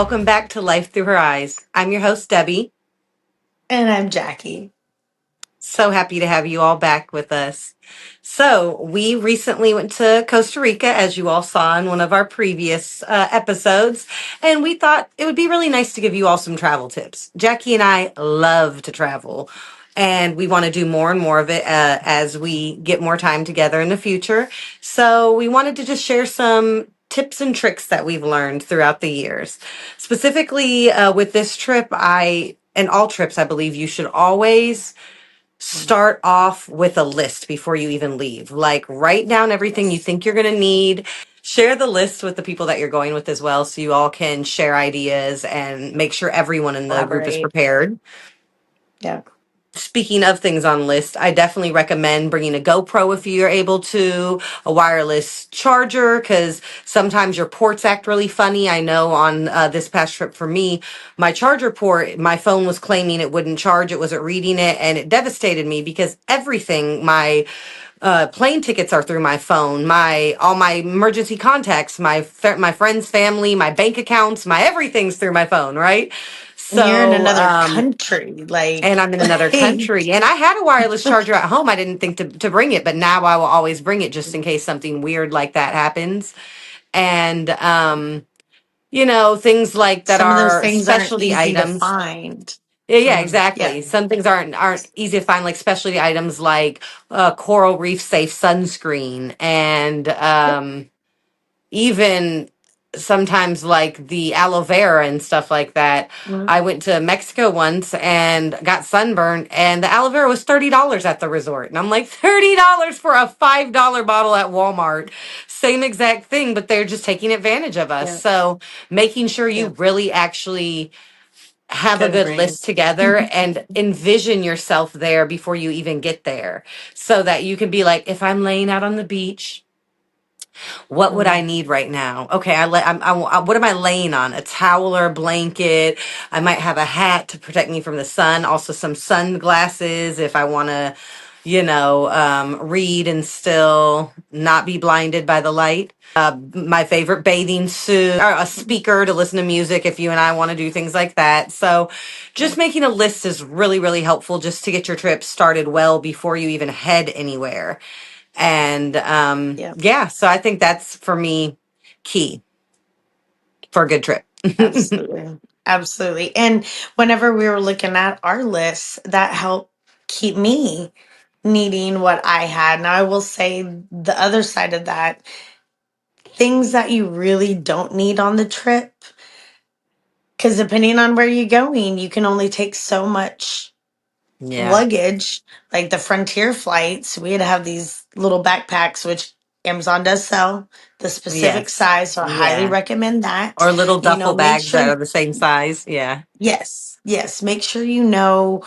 welcome back to Life Through Her Eyes. I'm your host, Debbie. And I'm Jackie. So happy to have you all back with us. So, we recently went to Costa Rica, as you all saw in one of our previous episodes, and we thought it would be really nice to give you all some travel tips. Jackie and I love to travel, and we want to do more and more of it as we get more time together in the future. So, we wanted to just share some tips and tricks that we've learned throughout the years. Specifically, with this trip, and all trips, I believe you should always start off with a list before you even leave. Like, write down everything you Yes. think you're going to need. Share the list with the people that you're going with as well, so you all can share ideas and make sure everyone in the group is Collaborate. prepared. Yeah. Speaking of things on list, I definitely recommend bringing a GoPro if you're able to, a wireless charger, because sometimes your ports act really funny. I know on this past trip for me, my charger port, my phone was claiming it wouldn't charge, it wasn't reading it, and it devastated me because everything, my plane tickets are through my phone, my all my emergency contacts, my friends, family, my bank accounts, my everything's through my phone, right? And you're in So, another country. and I'm in another country. And I had a wireless charger at home. I didn't think to bring it, but now I will always bring it just in case something weird like that happens. And, things like that some of those are things aren't specialty easy to items. find. Yeah, Yeah. exactly. Some things aren't easy to find, like specialty items like coral reef safe sunscreen and Yep. even sometimes like the aloe vera and stuff like that. Mhm. I went to Mexico once and got sunburned, and the aloe vera was $30 at the resort. And I'm like, $30 for a $5 bottle at Walmart. Same exact thing, but they're just taking advantage of us. Yeah. So making sure you Yeah. really actually have a Good good brain. list together and envision yourself there before you even get there, so that you can be like, if I'm laying out on the beach, what would I Mm. need right now? Okay, what am I laying on? A towel or a blanket? I might have a hat to protect me from the sun. Also, some sunglasses if I want to, read and still not be blinded by the light. My favorite bathing suit, or a speaker to listen to music if you and I want to do things like that. So, Yeah. just making a list is really, really helpful just to get your trip started well before you even head anywhere. And Yeah. yeah, so I think that's for me key for a good trip. Absolutely. Absolutely. And whenever we were looking at our lists, that helped keep me needing what I had. Now, I will say the other side of that, things that you really don't need on the trip, because depending on where you're going, you can only take so much Yeah. luggage. Like the Frontier flights, we had to have these little backpacks, which Amazon does sell the specific Yes. size. So I highly Yeah. recommend that. Or little duffel Make bags that sure, are the same size. Yeah. yes, yes, make sure you know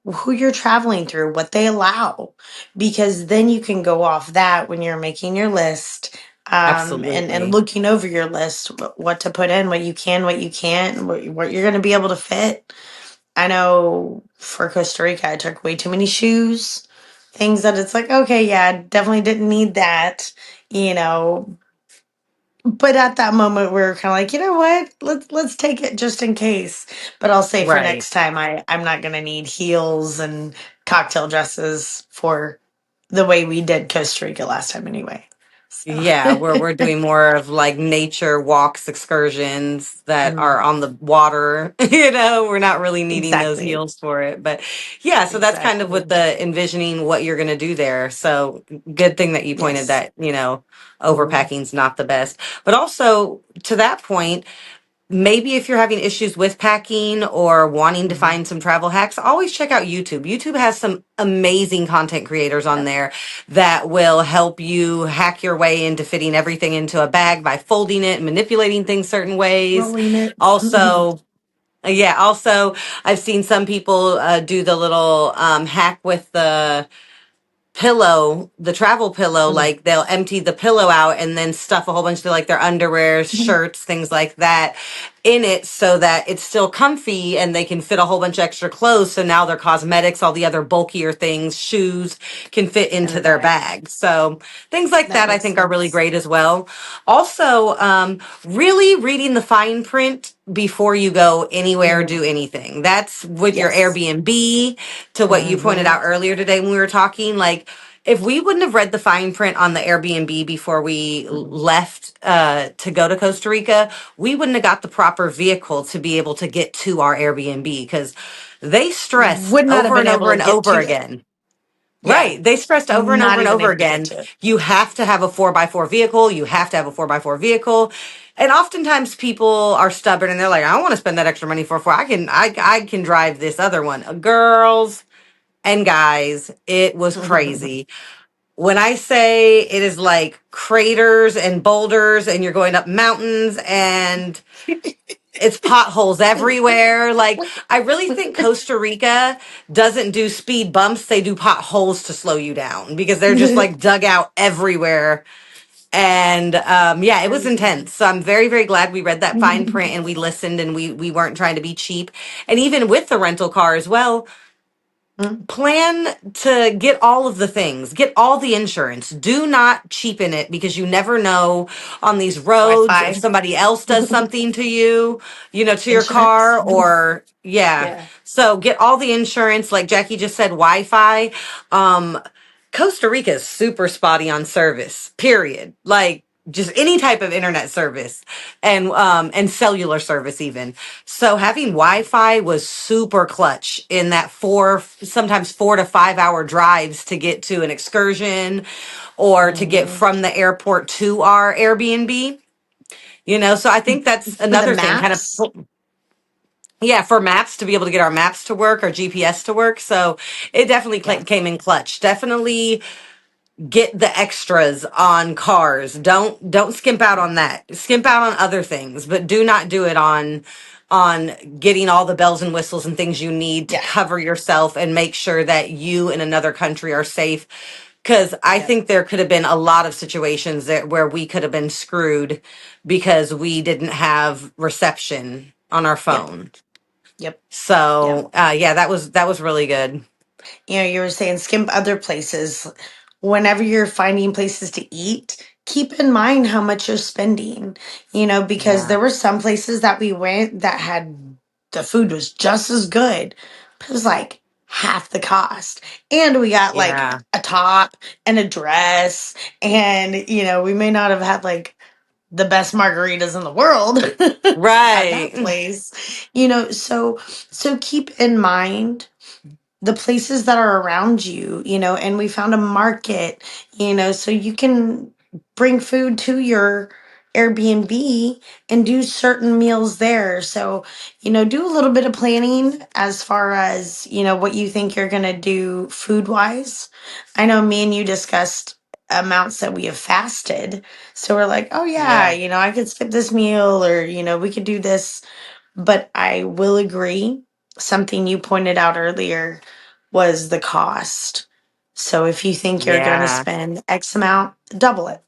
who you're traveling through, what they allow, because then you can go off that when you're making your list, and Absolutely. looking over your list, what to put in, what you can, what you can't, what you're going to be able to fit. I know for Costa Rica, I took way too many shoes, things that it's like, okay, yeah, I definitely didn't need that, you know. But at that moment, we were kind of like, you know what? Let's take it just in case. But I'll say for Right. next time, I'm not gonna need heels and cocktail dresses for the way we did Costa Rica last time, anyway. So Yeah, we're doing more of like nature walks, excursions that are Mm, on the water. We're not really needing those exactly, heels for it. But yeah, so that's kind of with exactly. the envisioning what you're going to do there. So good thing that you pointed Yes. that, Mhm. overpacking's not the best. But also to that point, maybe if you're having issues with packing or wanting to Mhm. find some travel hacks, always check out YouTube. YouTube has some amazing content creators on Yep. there that will help you hack your way into fitting everything into a bag by folding it and manipulating things certain ways. Rolling it. Also, yeah, also, I've seen some people do the little hack with the travel pillow, Mm. like they'll empty the pillow out and then stuff a whole bunch of like their underwear, shirts, things like that, in it so that it's still comfy and they can fit a whole bunch of extra clothes. So now their cosmetics, all the other bulkier things, shoes can fit In into the their bag. bag. So things like That that I makes think are really sense. great as well. Also, really reading the fine print before you go anywhere or Mm, do anything. That's with your yes. Airbnb, to what you pointed Hmm. out earlier today when we were talking. Like, if we wouldn't have read the fine print on the Airbnb before we left to go to Costa Rica, we wouldn't have got the proper vehicle to be able to get to our Airbnb, because they stressed Would not have over been and able over to and get over to it. again. Yeah. Right. They stressed Not and even over able to get again. to it. You have to have a 4x4 vehicle. You have to have a 4x4 vehicle. And oftentimes people are stubborn and they're like, I don't want to spend that extra money for a four. I can drive this other one. Girls and guys, it was crazy. When I say it is like craters and boulders and you're going up mountains and it's potholes everywhere. Like, I really think Costa Rica doesn't do speed bumps. They do potholes to slow you down because they're just like dug out everywhere. And yeah, it was Crazy. intense. So I'm very, very glad we read that fine print and we listened and we weren't trying to be cheap. And even with the rental car as well, Mm, plan to get all of the things, get all the insurance. Do not cheapen it, because you never know on these roads if Wi-Fi. somebody else does something to you, to your Insurance. car, or yeah. Yeah. So get all the insurance. Like Jackie just said, Wi-Fi. Um, Costa Rica is super spotty on service, period. Like, just any type of internet service, and cellular service even. So having Wi-Fi was super clutch in that sometimes 4 to 5 hour drives to get to an excursion or to get Hmm. from the airport to our Airbnb. So I think that's For the another thing, kind of, maps. yeah, for maps, to be able to get our maps to work, our GPS to work. So it definitely Yeah. came in clutch. Definitely get the extras on cars. Don't skimp out on that. Skimp out on other things, but do not do it on getting all the bells and whistles and things you need to Yeah. cover yourself and make sure that you in another country are safe. Because I Yep. think there could have been a lot of situations where we could have been screwed because we didn't have reception on our Yep. phone. Yep. Yep. So yeah, that was really good. You were saying skimp other places. Whenever you're finding places to eat, keep in mind how much you're spending, because Yeah. there were some places that we went that had the food was just as good, but it was like half the cost. And we got like Yeah. a top and a dress, and, we may not have had like the best margaritas in the world at that Right. place, so keep in mind the places that are around you, and we found a market, so you can bring food to your Airbnb and do certain meals there. So, do a little bit of planning as far as, what you think you're going to do food wise. I know me and you discussed amounts that we have fasted. So we're like, oh, yeah, Yeah. I could skip this meal, or, we could do this. But I will agree, something you pointed out earlier was the cost. So if you think you're going to Yeah. spend X amount, double it.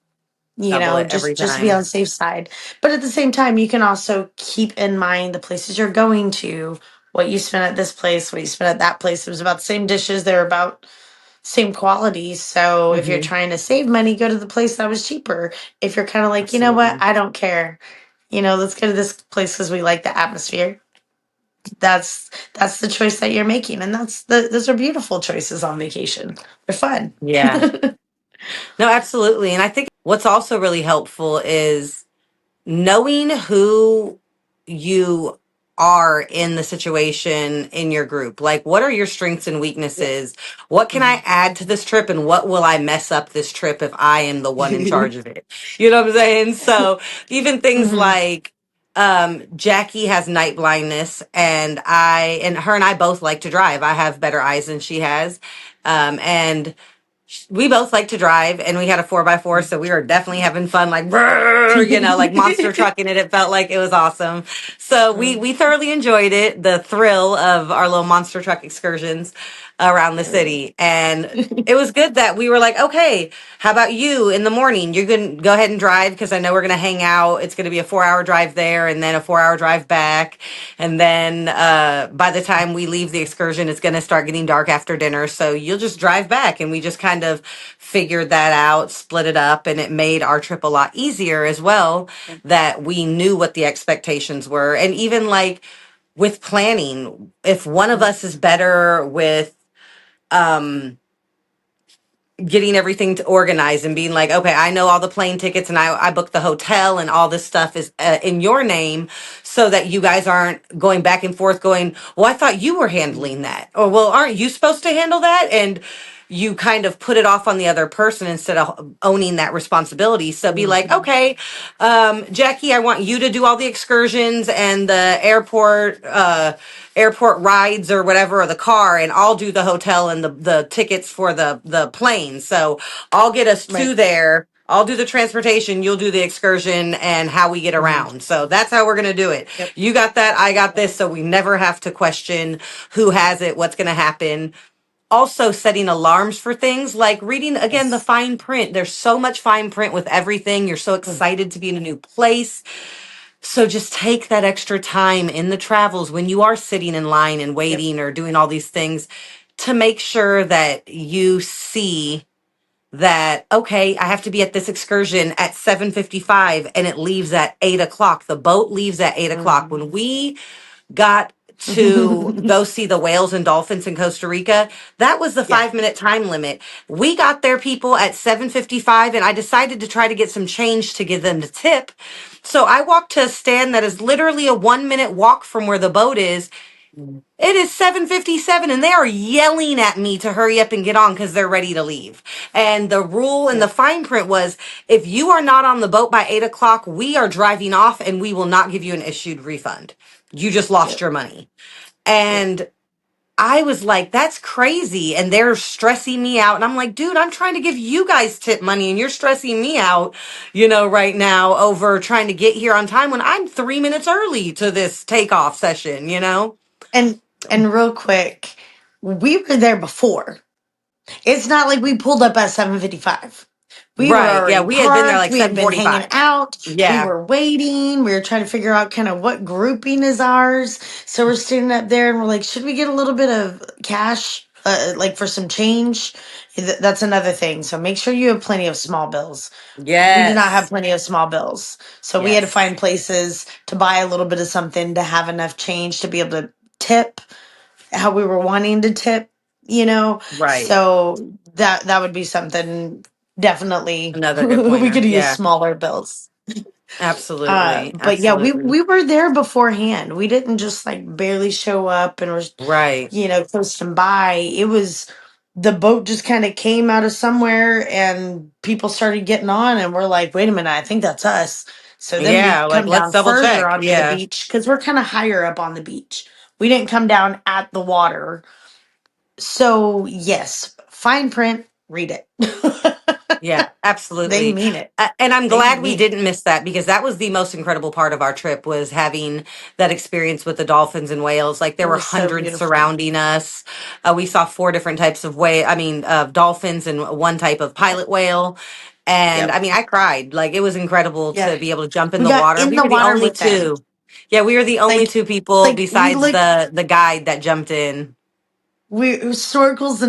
Double it every Just to be on time. the safe side. But at the same time, you can also keep in mind the places you're going to, what you spent at this place, what you spent at that place. It was about the same dishes, they were about same quality. So if you're Hmm. trying to save money, go to the place that was cheaper. If you're kind of like, you know what, Absolutely. I don't care. Let's go to this place because we like the atmosphere. That's the choice that you're making, and those are beautiful choices on vacation. They're fun. Yeah. No, absolutely. And I think what's also really helpful is knowing who you are in the situation in your group. Like, what are your strengths and Yeah. weaknesses? What can I add to this trip? And what will I mess up this trip if I am the one in charge of it? You know what I'm saying? So, even things Hmm. like, Jackie has night blindness, and her and I both like to drive. I have better eyes than she has. And we both like to drive, and we had a 4x4, so we were definitely having fun, like brrr, like monster trucking it. It felt like it was awesome. So we thoroughly enjoyed it, the thrill of our little monster truck excursions. around the Oh. city. And it was good that we were like, okay, how about you in the morning? You're going to go ahead and drive because I know we're going to hang out. It's going to be a 4 hour drive there and then a 4 hour drive back. And then by the time we leave the excursion, it's going to start getting dark after dinner. So you'll just drive back. And we just kind of figured that out, split it up, and it made our trip a lot easier as well that we knew what the expectations were. And even like with planning, if one of us is better with, um, getting everything to organize and being like, okay, I know all the plane tickets and I booked the hotel and all this stuff is in your name so that you guys aren't going back and forth going, well, I thought you were handling that. Or, well, aren't you supposed to handle that? And you kind of put it off on the other person instead of owning that responsibility. So be like, Mhm. okay, Jackie, I want you to do all the excursions and the airport rides or whatever, or the car, and I'll do the hotel and the tickets for the plane. So I'll get us to Right. there. I'll do the transportation, you'll do the excursion and how we get Mhm. around. So that's how we're going to do it. Yep. You got that, I got this, so we never have to question who has it, what's going to happen. Also setting alarms for things like reading again the Yes. fine print. There's so much fine print with everything. You're so Mm. excited to be in a new place. So just take that extra time in the travels when you are sitting in line and Yep. waiting or doing all these things to make sure that you see that, okay, I have to be at this excursion at 7:55 and it leaves at 8 o'clock. The boat leaves at 8 o'clock. Mhm. When we got to go see the whales and dolphins in Costa Rica, that was the Yeah. 5 minute time limit. We got there, people, at 7:55, and I decided to try to get some change to give them the tip. So I walked to a stand that is literally a 1 minute walk from where the boat is. Mm. It is 7:57 and they are yelling at me to hurry up and get on because they're ready to leave. And the rule and the Yep. fine print was if you are not on the boat by 8 o'clock, we are driving off and we will not give you an issued refund. You just lost Yep. your money. Yep. And I was like, that's crazy. And they're stressing me out. And I'm like, dude, I'm trying to give you guys tip money and you're stressing me out, right now over trying to get here on time when I'm 3 minutes early to this takeoff session. And real quick, we were there before. It's not like we pulled up at 7:55. We were Right. Yeah. already We had been there parked. like We had been hanging 7:45. out. We Yeah. were waiting. We were trying to figure out kind of what grouping is ours. So we're standing up there and we're like, should we get a little bit of cash, like for some change? That's another thing. So make sure you have plenty of small bills. We did not have Yes. plenty of small bills. So we had to Yes. find places to buy a little bit of something to have enough change to be able to tip how we were wanting to tip, you know. Right. So that would be something definitely Another good we pointer. could use Yeah. smaller bills. Absolutely. But yeah, we Absolutely. we were there beforehand. We didn't just like barely show up and was, Right. coasting by. It was the boat just kind of came out of somewhere and people started getting on and we're like, wait a minute, I think that's us. So then we Yeah. Like, come let's down double further check. onto the Yeah. beach because we're kind of higher up on the beach. We didn't come down at the water. So, yes, fine print, read it. Yeah, They absolutely. mean it. And I'm They glad we mean it. didn't miss that because that was the most incredible part of our trip was having that experience with the dolphins and whales. Like It there were was so hundreds beautiful. surrounding us. We saw four different types of dolphins and one type of Yep. pilot whale. And Yep. I mean, I cried. Like it was incredible Yeah. to be able to jump in We the got water. in We the were the water only with them. two. Yeah, we were the only Like, two people we besides look, the guide that jumped in. we snorkels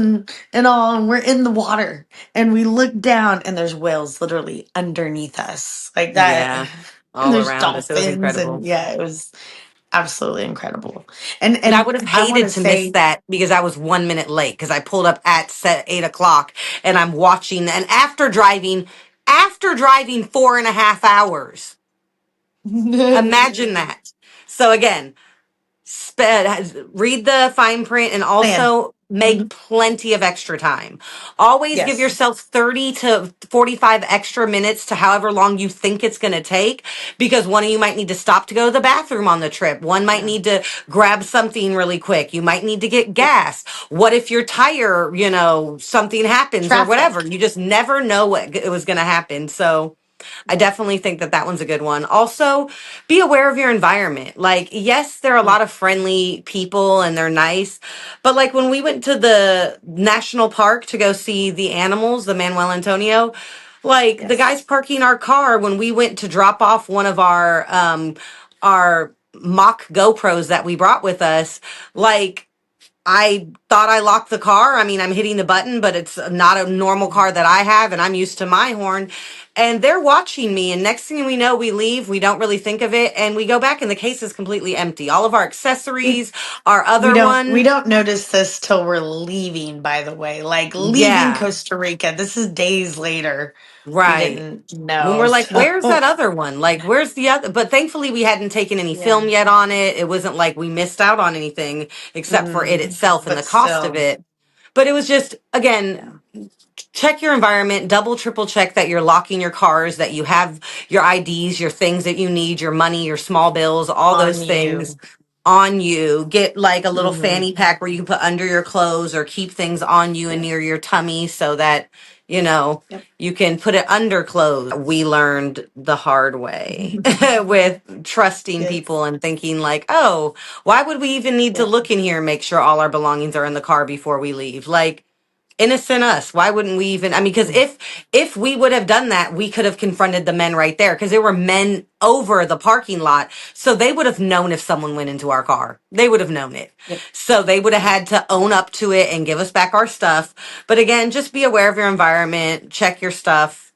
and all, and we're in the water, and we look down, and there's whales literally underneath us, like that, Yeah, and all there's around us. It was dolphins, incredible. and yeah, it was absolutely incredible. And And I would have I want to hated to miss say, that because I was 1 minute late because I pulled up at set 8 o'clock and I'm watching and after driving 4.5 hours. Imagine that. So again, read the fine print and plan. also Mhm. make plenty of extra time. Always give Yes, yourself 30 to 45 extra minutes to however long you think it's going to take because one of you might need to stop to go to the bathroom on the trip. One might yeah, need to grab something really quick. You might need to get yep. gas. What if your tire, something happens or whatever? Traffic. You just never know what it was going to happen. So I definitely think that that one's a good one. Also, be aware of your environment. Like, yes, there are a lot of friendly people and they're nice, but like when we went to the national park to go see the animals, the Manuel Antonio, like the guys Yes. parking our car when we went to drop off one of our mock GoPros that we brought with us, like I thought I locked the car. I mean, I'm hitting the button, but it's not a normal car that I have, and I'm used to my horn. And they're watching me. And next thing we know, we leave. We don't really think of it, and we go back, and the case is completely empty. All of our We accessories, our we other don't we one, don't notice this till we're leaving, by the way. Like leaving yeah, Costa Rica. This is days later. We right. didn't When know. we're like, So where's that other one? Like, where's the other? But thankfully, we hadn't taken any yeah. film yet on it. It wasn't like we missed out on anything except for it Mm, itself and but the cost of still, it. But it was just, again, yeah. check your environment, double, triple check that you're locking your cars, that you have your IDs, your things that you need, your money, your small bills, all On those things you. on you. Get like a little Hmm. fanny pack where you can put under your clothes or keep things on you and Yep. near your tummy so that, you know, Yep. you can put it under clothes. We learned the hard way with trusting Yes. people and thinking like, oh, why would we even need to Yeah. look in here and make sure all our belongings are in the car before we leave? Like, innocent us. Why wouldn't we even? I mean, because if we would have done that, we could have confronted the men right there because there were men over the parking lot, so they would have known if someone went into our car. They would have known it. Yep. So they would have Yep. had to own up to it and give us back our stuff. But again, just be aware of your environment, check your stuff,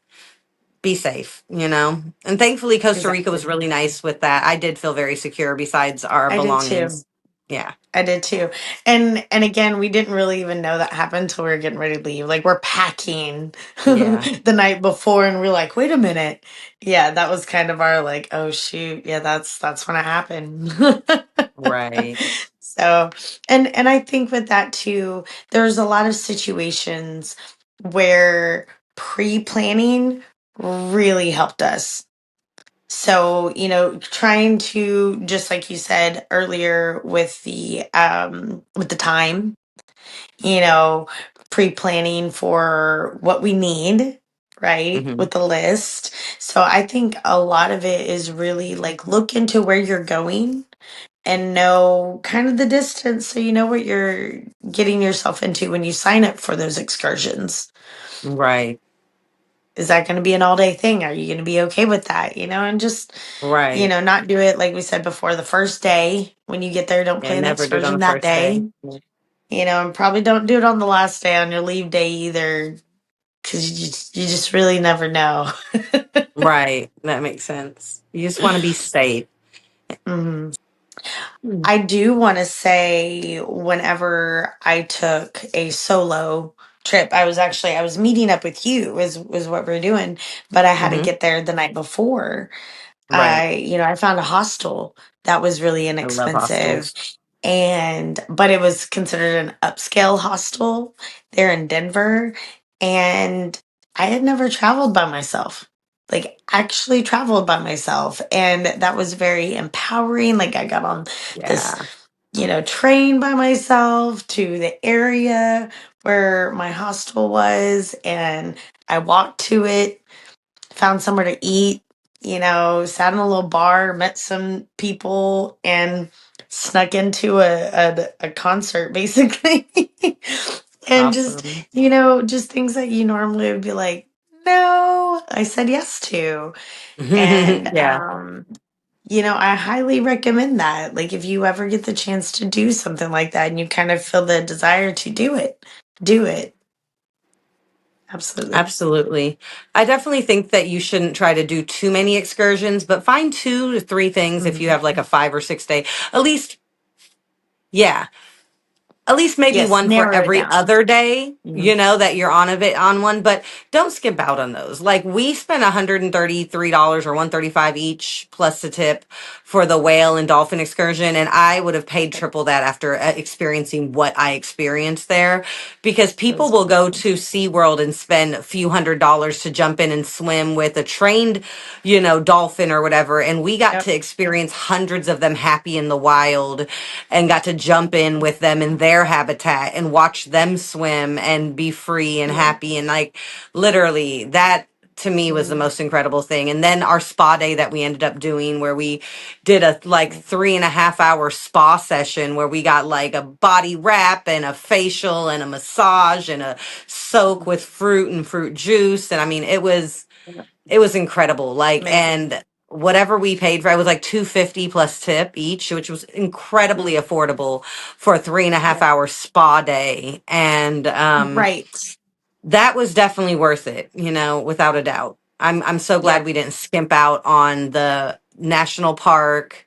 be safe, you know? And thankfully, Costa Rica was Exactly. really nice with that. I did feel very secure besides our I did too. belongings. Yeah. I did too. And again, we didn't really even know that happened until we were getting ready to leave. Like we're packing Yeah. the night before and we're like, wait a minute. Yeah, that was kind of our like, oh shoot, yeah, that's when it happened. Right. So and I think with that too, there's a lot of situations where pre-planning really helped us. So, trying to, just like you said earlier with the time, you know, pre-planning for what we need, right? Hmm. With the list. So I think a lot of it is really like look into where you're going and know kind of the distance so you know what you're getting yourself into when you sign up for those excursions. Right. Is that going to be an all day thing? Are you going to be okay with that? And just, Right. not do it like we said before the first day. When you get there, don't Yeah, plan the never do it on excursion the that first day. day. And probably don't do it on the last day on your leave day either because you just really never know. Right. That makes sense. You just want to be safe. Mhm. Mm. I do want to say whenever I took a solo trip, I was meeting up with you was what we are doing, but I had to Hmm. get there the night before. Right. I found a hostel that was really I love inexpensive, hostels. but it was considered an upscale hostel there in Denver, and I had never traveled by myself. Like actually traveled by myself, and that was very empowering. Like I got on this, Yeah. train by myself to the area where my hostel was, and I walked to it, found somewhere to eat, sat in a little bar, met some people, and snuck into a concert basically. And just, Awesome. just things that you normally would be like, no, I said yes to. And, Yeah. I highly recommend that. Like, if you ever get the chance to do something like that and you kind of feel the desire to do it, do it. Absolutely. Absolutely. I definitely think that you shouldn't try to do too many excursions, but find 2 to 3 things if you Mhm. have like a 5 or 6 day. At least, yeah, at least maybe Yes, one for narrow it every down. other day, Mhm. that you're on one, but don't skip out on those. Like we spent $133 or 135 each plus the tip for the whale and dolphin excursion. And I would have paid Yep. triple that after experiencing what I experienced there, because It people was will go beautiful. to SeaWorld and spend a few $100s to jump in and swim with a trained, dolphin or whatever. And we got Yep. to experience hundreds of them happy in the wild and got to jump in with them in their habitat and watch them swim and be free and Yep. happy. And like literally that to me was the Mm, most incredible thing. And then our spa day that we ended up doing, where we did a like mm, 3.5 hour spa session where we got like a body wrap and a facial and a massage and a soak mm. with fruit and fruit juice. And I mean, it was incredible. Like, Amazing. and whatever we paid for, it was like 250 plus tip each, which was incredibly Mm, affordable for a three and a half yeah. hour spa day. And Right. that was definitely worth it, without a doubt. I'm so glad Yep. we didn't skimp out on the national park,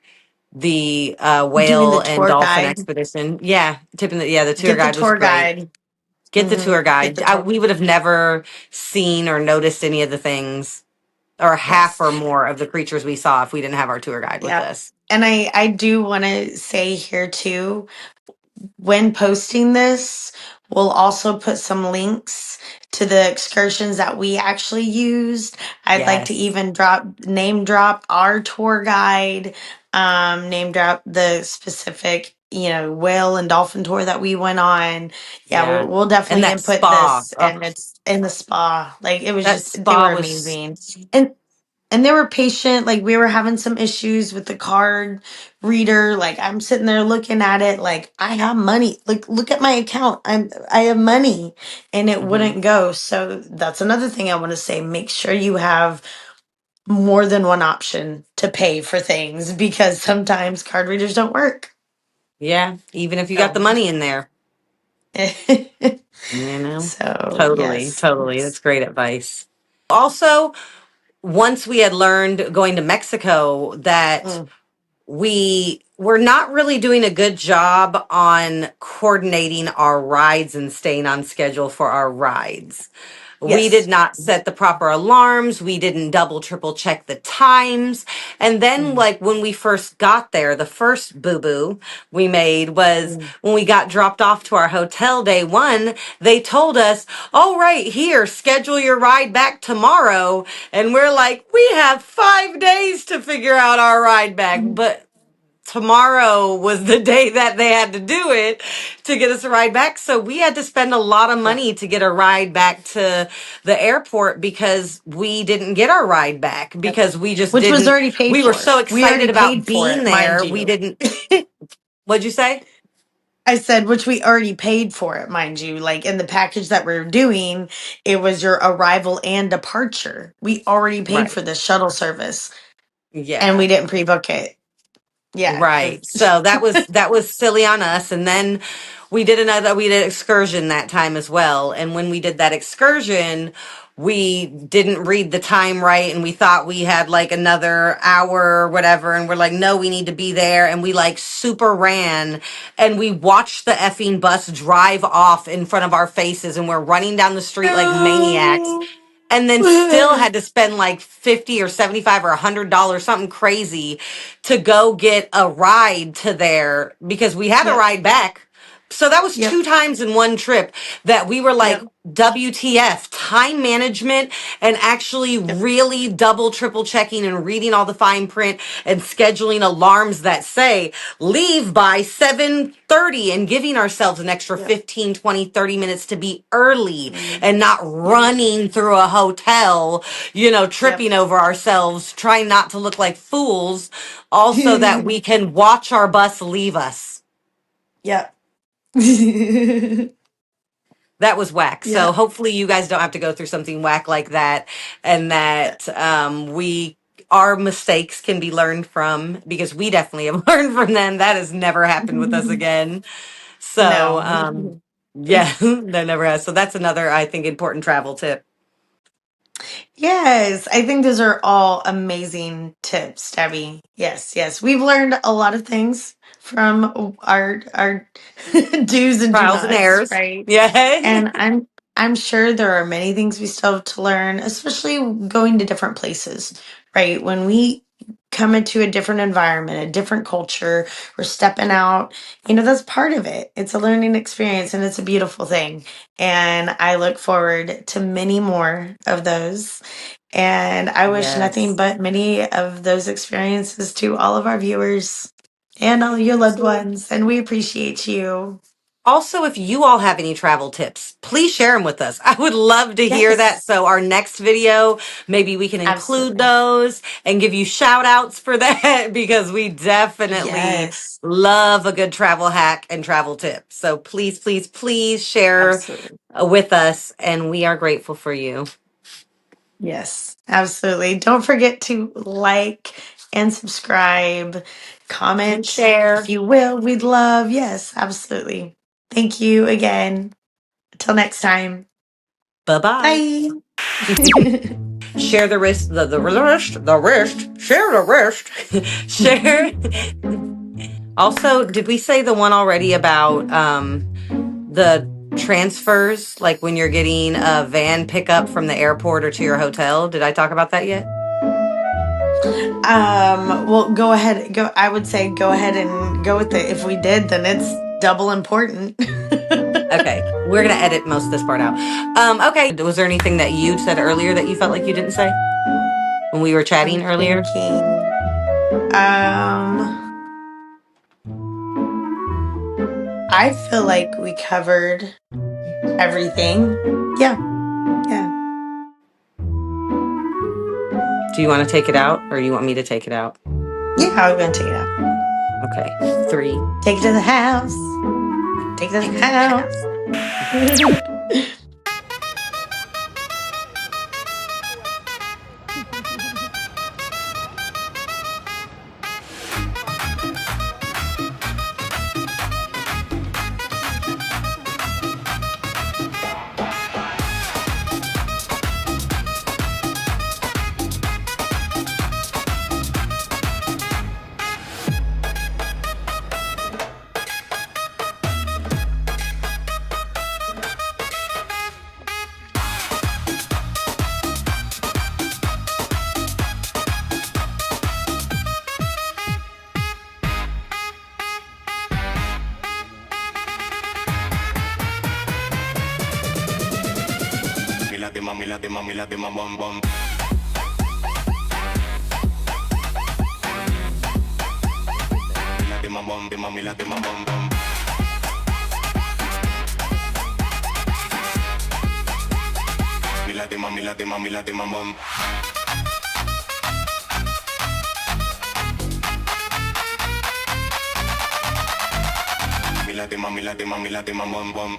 the Doing the whale and tour dolphin guide. expedition. Yeah, the tour Get the guide was tour great. guide. Get the tour Get guide. the tour. We would have never seen or noticed any of the things or half Yes. or more of the creatures we saw if we didn't have our tour guide with Yep. us. And I do want to say here too, when posting this, we'll also put some links to the excursions that we actually used. I'd like to Yes. even name drop our tour guide, name drop the specific, whale and dolphin tour that we went on. Yeah, Yeah. we'll And definitely that input spa. this, Oh, and it's in the spa. Like it was that just, they were spa was, amazing. And they were patient. Like we were having some issues with the card reader. Like I'm sitting there looking at it like I have money. Like look at my account. I have money, and it mhm. wouldn't go. So that's another thing I want to say. Make sure you have more than one option to pay for things because sometimes card readers don't work. Yeah. Even if you got the So money in there, you know? so Totally. yes. Totally. That's great advice. Also, once we had learned going to Mexico that Mm, we were not really doing a good job on coordinating our rides and staying on schedule for our rides. We did yes. not set the proper alarms. We didn't double, triple check the times. And then, Mm, like, when we first got there, the first boo boo we made was mm, when we got dropped off to our hotel day one, they told us, "Oh, right here, schedule your ride back tomorrow." And we're like, "We have 5 days to figure out our ride back." mm. But tomorrow was the day that they had to do it to get us a ride back. So we had to spend a lot of Yeah. money to get a ride back to the airport because we didn't get our ride back Yep. because we just Which was didn't. already paid We were for. so We excited already about paid for being it, mind there. We you. didn't. What'd you say? I said, which we already paid for it, mind you. Like in the package that we are doing, it was your arrival and departure. We already paid Right. for the shuttle service and Yeah. we didn't pre book it. Yeah. Right. So that was silly on us. And then we did excursion that time as well. And when we did that excursion, we didn't read the time right and we thought we had like another hour or whatever. And we're like, no, we need to be there. And we like super ran and we watched the effing bus drive off in front of our faces and we're running down the street like maniacs No. and then still had to spend like 50 or 75 or $100, something crazy, to go get a ride to there because we had a Yep. ride back. So that was Yep. two times in one trip that we were like, Yep. WTF, time management, and actually Yep. really double, triple checking and reading all the fine print and scheduling alarms that say leave by 7:30 and giving ourselves an extra Yep. 15, 20, 30 minutes to be early Mm, and not yep. running through a hotel, Yep. tripping over ourselves, trying not to look like fools, also that we can watch our bus leave us. Yep. That was whack. So Yep. hopefully you guys don't have to go through something whack like that, and that we our mistakes can be learned from because we definitely have learned from them. That has never happened with us again. So No. yeah, that never has. So that's another, I think, important travel tip. Yes, I think those are all amazing tips, Debbie. Yes, yes. We've learned a lot of things from our do's and do Trials and nots, errors. right? Yeah. And I'm sure there are many things we still have to learn, especially going to different places, right? When we come into a different environment, a different culture, we're stepping out, that's part of it. It's a learning experience and it's a beautiful thing. And I look forward to many more of those. And I wish nothing Yes. but many of those experiences to all of our viewers and all your loved ones. And we appreciate you. Also, if you all have any travel tips, please share them with us. I would love to hear that. Yes, So, our next video, maybe we can include absolutely. those and give you shout outs for that because we definitely Yes, love a good travel hack and travel tip. So, please, please, please share absolutely. with us. And we are grateful for you. Yes, absolutely. Don't forget to like and subscribe, And comment if share. you will. We'd love. Yes, absolutely. Thank you again. Until next time. Bye bye. Bye. Share the wrist, the wrist, share the wrist, share. Also, did we say the one already about the transfers, like when you're getting a van pickup from the airport or to your hotel? Did I talk about that yet? Well, go ahead. Go. I would say go ahead and go with it. If we did, then it's double important. Okay, we're gonna edit most of this part out. Okay, was there anything that you said earlier that you felt like you didn't say when we were I'm chatting earlier? thinking. I feel like we covered everything. Yeah. Yeah. Do you want to take it out, or you want me to take it out? Yeah. I'm gonna take it out. Okay, 3. Take it to the house. Take it to the house. La de bum bum. La de bum la de bum bum. La de la de la de bum. La de la de bum bum.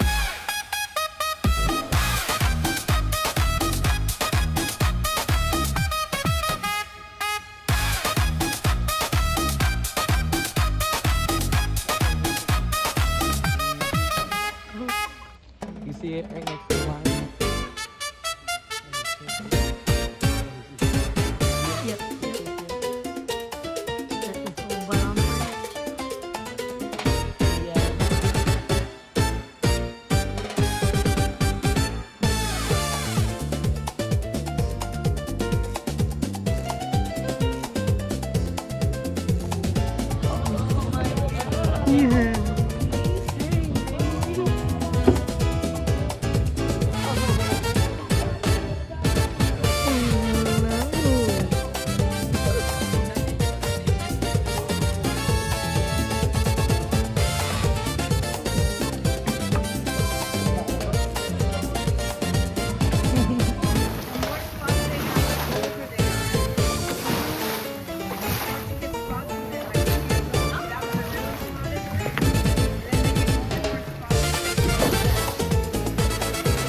You see it right next to the line?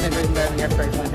And right there in your first one,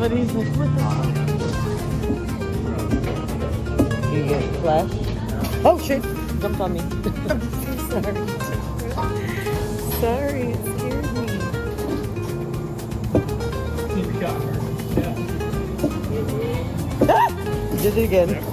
what he said. You get flesh? Oh shit! Jumped on me. I'm so sorry. Sorry, it scared me. You got her. Yeah. Did it again.